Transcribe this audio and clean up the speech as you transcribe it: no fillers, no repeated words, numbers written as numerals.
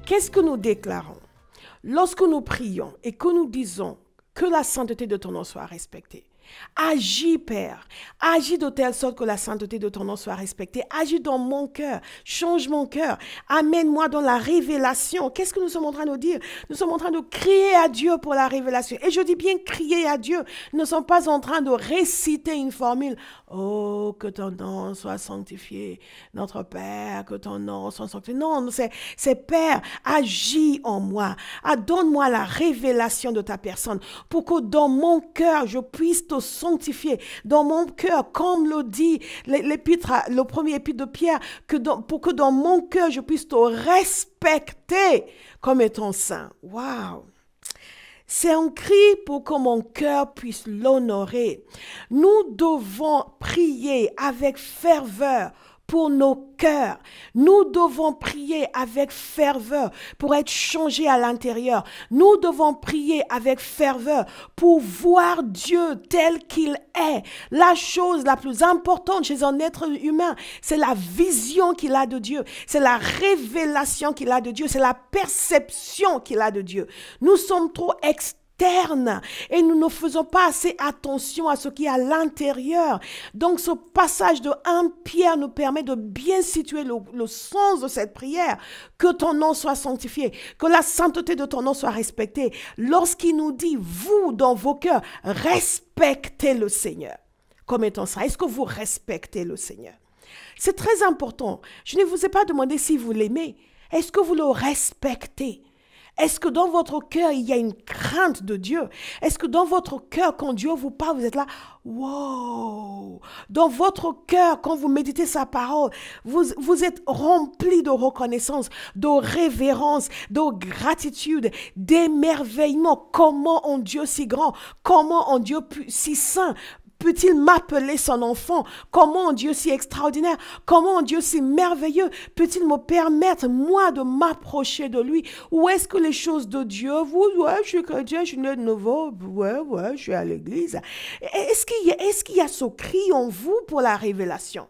Qu'est-ce que nous déclarons lorsque nous prions et que nous disons que la sainteté de ton nom soit respectée? Agis, Père. Agis de telle sorte que la sainteté de ton nom soit respectée. Agis dans mon cœur. Change mon cœur. Amène-moi dans la révélation. Qu'est-ce que nous sommes en train de dire? Nous sommes en train de crier à Dieu pour la révélation. Et je dis bien crier à Dieu. Nous ne sommes pas en train de réciter une formule. Oh, que ton nom soit sanctifié. Notre Père, que ton nom soit sanctifié. Non, c'est Père, agis en moi. Donne-moi la révélation de ta personne pour que dans mon cœur, je puisse te sanctifier. Dans mon cœur, comme le dit le premier épître de Pierre, pour que dans mon cœur, je puisse te respecter comme étant saint. Waouh! C'est un cri pour que mon cœur puisse l'honorer. Nous devons prier avec ferveur pour nos cœurs. Nous devons prier avec ferveur pour être changés à l'intérieur. Nous devons prier avec ferveur pour voir Dieu tel qu'il est. La chose la plus importante chez un être humain, c'est la vision qu'il a de Dieu. C'est la révélation qu'il a de Dieu. C'est la perception qu'il a de Dieu. Nous sommes trop externes et nous ne faisons pas assez attention à ce qui est à l'intérieur. Donc ce passage de 1 Pierre nous permet de bien situer le sens de cette prière. Que ton nom soit sanctifié, que la sainteté de ton nom soit respectée. Lorsqu'il nous dit, vous dans vos cœurs, respectez le Seigneur. Comme étant ça, est-ce que vous respectez le Seigneur? C'est très important. Je ne vous ai pas demandé si vous l'aimez. Est-ce que vous le respectez? Est-ce que dans votre cœur, il y a une crainte de Dieu? Est-ce que dans votre cœur, quand Dieu vous parle, vous êtes là, wow! Dans votre cœur, quand vous méditez sa parole, vous êtes rempli de reconnaissance, de révérence, de gratitude, d'émerveillement. Comment un Dieu si grand? Comment un Dieu si saint? Peut-il m'appeler son enfant? Comment un Dieu si extraordinaire? Comment un Dieu si merveilleux peut-il me permettre, moi, de m'approcher de lui? Ou est-ce que les choses de Dieu, je suis chrétien, je suis né de nouveau, je suis à l'église. Est-ce qu'il y a ce cri en vous pour la révélation?